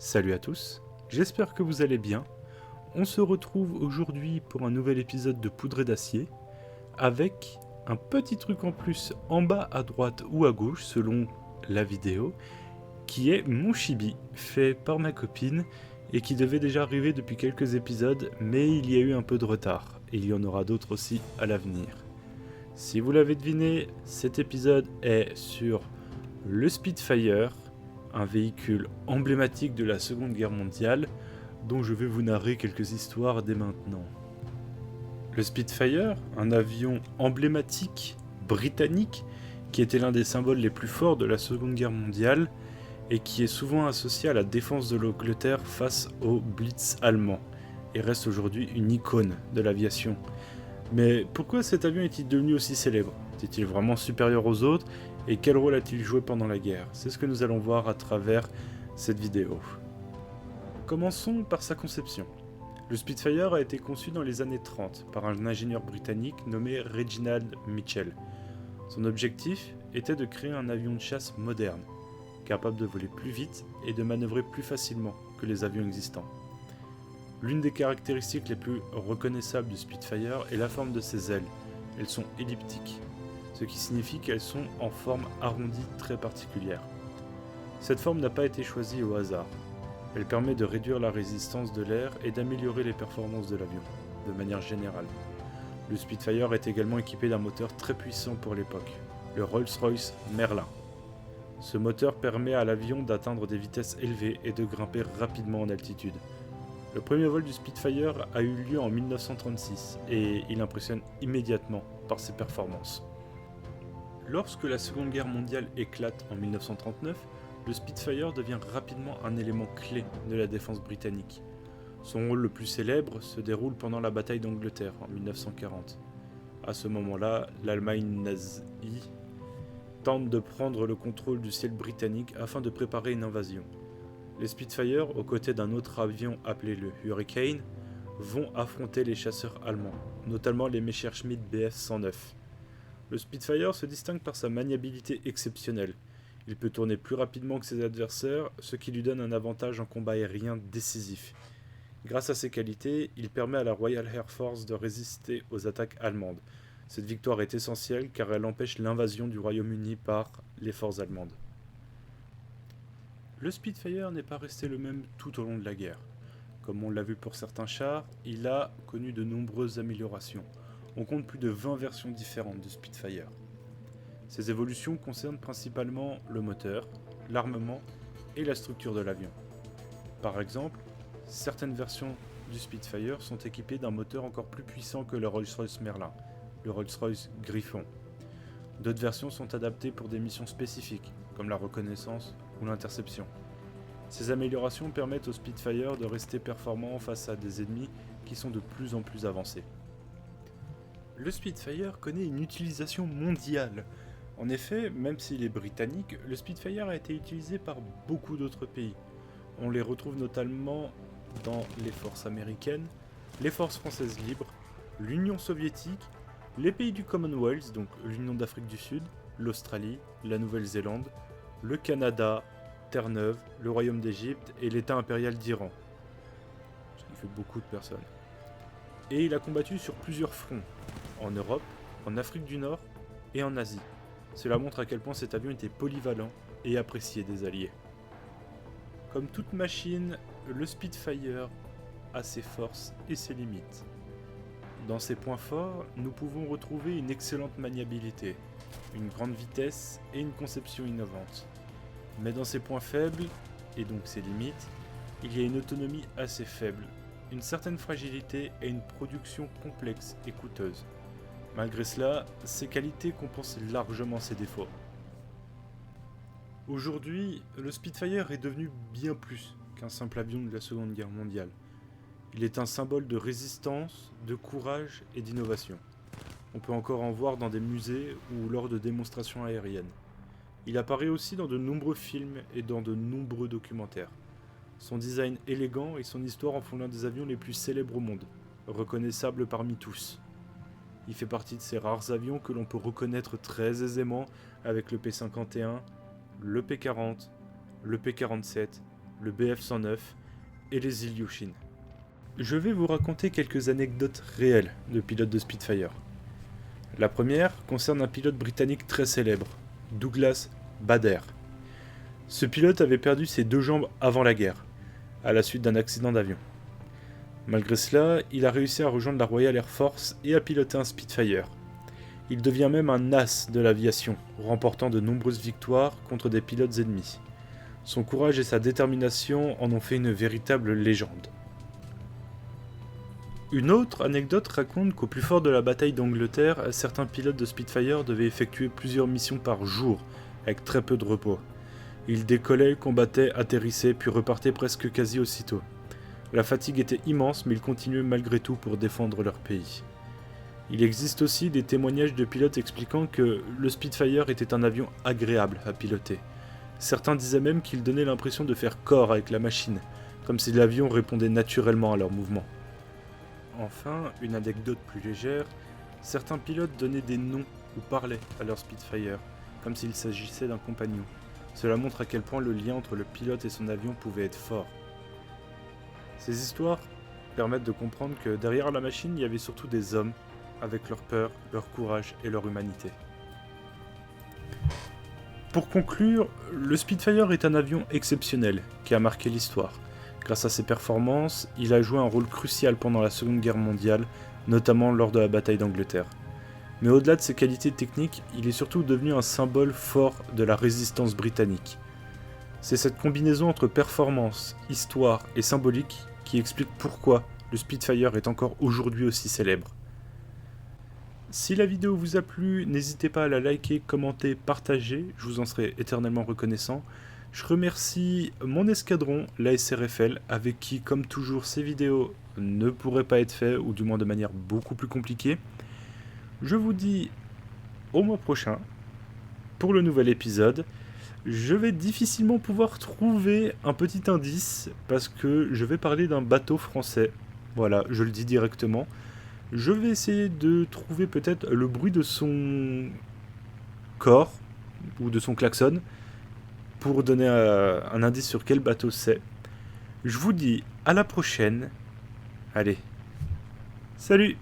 Salut à tous, j'espère que vous allez bien. On se retrouve aujourd'hui pour un nouvel épisode de Poudre d'acier, avec un petit truc en plus en bas à droite ou à gauche selon la vidéo, qui est mon chibi, fait par ma copine, et qui devait déjà arriver depuis quelques épisodes, mais il y a eu un peu de retard, et il y en aura d'autres aussi à l'avenir. Si vous l'avez deviné, cet épisode est sur le Spitfire, un véhicule emblématique de la Seconde Guerre mondiale, dont je vais vous narrer quelques histoires dès maintenant. Le Spitfire, un avion emblématique britannique qui était l'un des symboles les plus forts de la Seconde Guerre mondiale et qui est souvent associé à la défense de l'Angleterre face au Blitz allemand et reste aujourd'hui une icône de l'aviation. Mais pourquoi cet avion est-il devenu aussi célèbre ? Était-il vraiment supérieur aux autres ? Et quel rôle a-t-il joué pendant la guerre ? C'est ce que nous allons voir à travers cette vidéo. Commençons par sa conception. Le Spitfire a été conçu dans les années 30 par un ingénieur britannique nommé Reginald Mitchell. Son objectif était de créer un avion de chasse moderne, capable de voler plus vite et de manœuvrer plus facilement que les avions existants. L'une des caractéristiques les plus reconnaissables du Spitfire est la forme de ses ailes. Elles sont elliptiques, ce qui signifie qu'elles sont en forme arrondie très particulière. Cette forme n'a pas été choisie au hasard. Elle permet de réduire la résistance de l'air et d'améliorer les performances de l'avion, de manière générale. Le Spitfire est également équipé d'un moteur très puissant pour l'époque, le Rolls-Royce Merlin. Ce moteur permet à l'avion d'atteindre des vitesses élevées et de grimper rapidement en altitude. Le premier vol du Spitfire a eu lieu en 1936 et il impressionne immédiatement par ses performances. Lorsque la Seconde Guerre mondiale éclate en 1939, le Spitfire devient rapidement un élément clé de la défense britannique. Son rôle le plus célèbre se déroule pendant la bataille d'Angleterre en 1940. À ce moment-là, l'Allemagne nazie tente de prendre le contrôle du ciel britannique afin de préparer une invasion. Les Spitfire, aux côtés d'un autre avion appelé le Hurricane, vont affronter les chasseurs allemands, notamment les Messerschmitt Bf-109. Le Spitfire se distingue par sa maniabilité exceptionnelle. Il peut tourner plus rapidement que ses adversaires, ce qui lui donne un avantage en combat aérien décisif. Grâce à ses qualités, il permet à la Royal Air Force de résister aux attaques allemandes. Cette victoire est essentielle car elle empêche l'invasion du Royaume-Uni par les forces allemandes. Le Spitfire n'est pas resté le même tout au long de la guerre. Comme on l'a vu pour certains chars, il a connu de nombreuses améliorations. On compte plus de 20 versions différentes du Spitfire. Ces évolutions concernent principalement le moteur, l'armement et la structure de l'avion. Par exemple, certaines versions du Spitfire sont équipées d'un moteur encore plus puissant que le Rolls-Royce Merlin, le Rolls-Royce Griffon. D'autres versions sont adaptées pour des missions spécifiques, comme la reconnaissance ou l'interception. Ces améliorations permettent au Spitfire de rester performant face à des ennemis qui sont de plus en plus avancés. Le Spitfire connaît une utilisation mondiale. En effet, même s'il est britannique, le Spitfire a été utilisé par beaucoup d'autres pays. On les retrouve notamment dans les forces américaines, les forces françaises libres, l'Union soviétique, les pays du Commonwealth, donc l'Union d'Afrique du Sud, l'Australie, la Nouvelle-Zélande, le Canada, Terre-Neuve, le Royaume d'Égypte et l'État impérial d'Iran. Ce qui fait beaucoup de personnes. Et il a combattu sur plusieurs fronts, en Europe, en Afrique du Nord et en Asie. Cela montre à quel point cet avion était polyvalent et apprécié des Alliés. Comme toute machine, le Spitfire a ses forces et ses limites. Dans ses points forts, nous pouvons retrouver une excellente maniabilité, une grande vitesse et une conception innovante. Mais dans ses points faibles, et donc ses limites, il y a une autonomie assez faible, une certaine fragilité et une production complexe et coûteuse. Malgré cela, ses qualités compensent largement ses défauts. Aujourd'hui, le Spitfire est devenu bien plus qu'un simple avion de la Seconde Guerre mondiale. Il est un symbole de résistance, de courage et d'innovation. On peut encore en voir dans des musées ou lors de démonstrations aériennes. Il apparaît aussi dans de nombreux films et dans de nombreux documentaires. Son design élégant et son histoire en font l'un des avions les plus célèbres au monde, reconnaissable parmi tous. Il fait partie de ces rares avions que l'on peut reconnaître très aisément avec le P-51, le P-40, le P-47 le BF-109 et les Ilyushin. Je vais vous raconter quelques anecdotes réelles de pilotes de Spitfire. La première concerne un pilote britannique très célèbre, Douglas Bader. Ce pilote avait perdu ses 2 jambes avant la guerre, à la suite d'un accident d'avion. Malgré cela, il a réussi à rejoindre la Royal Air Force et à piloter un Spitfire. Il devient même un as de l'aviation, remportant de nombreuses victoires contre des pilotes ennemis. Son courage et sa détermination en ont fait une véritable légende. Une autre anecdote raconte qu'au plus fort de la bataille d'Angleterre, certains pilotes de Spitfire devaient effectuer plusieurs missions par jour, avec très peu de repos. Ils décollaient, combattaient, atterrissaient, puis repartaient presque quasi aussitôt. La fatigue était immense, mais ils continuaient malgré tout pour défendre leur pays. Il existe aussi des témoignages de pilotes expliquant que le Spitfire était un avion agréable à piloter. Certains disaient même qu'il donnait l'impression de faire corps avec la machine, comme si l'avion répondait naturellement à leurs mouvements. Enfin, une anecdote plus légère, certains pilotes donnaient des noms ou parlaient à leur Spitfire, comme s'il s'agissait d'un compagnon. Cela montre à quel point le lien entre le pilote et son avion pouvait être fort. Ces histoires permettent de comprendre que derrière la machine, il y avait surtout des hommes, avec leur peur, leur courage et leur humanité. Pour conclure, le Spitfire est un avion exceptionnel qui a marqué l'histoire. Grâce à ses performances, il a joué un rôle crucial pendant la Seconde Guerre mondiale, notamment lors de la bataille d'Angleterre. Mais au-delà de ses qualités techniques, il est surtout devenu un symbole fort de la résistance britannique. C'est cette combinaison entre performance, histoire et symbolique qui explique pourquoi le Spitfire est encore aujourd'hui aussi célèbre. Si la vidéo vous a plu, n'hésitez pas à la liker, commenter, partager, je vous en serai éternellement reconnaissant. Je remercie mon escadron, la SRFL, avec qui, comme toujours, ces vidéos ne pourraient pas être faites, ou du moins de manière beaucoup plus compliquée. Je vous dis au mois prochain pour le nouvel épisode. Je vais difficilement pouvoir trouver un petit indice, parce que je vais parler d'un bateau français. Voilà, je le dis directement. Je vais essayer de trouver peut-être le bruit de son corps, ou de son klaxon, pour donner un indice sur quel bateau c'est. Je vous dis à la prochaine. Allez, salut!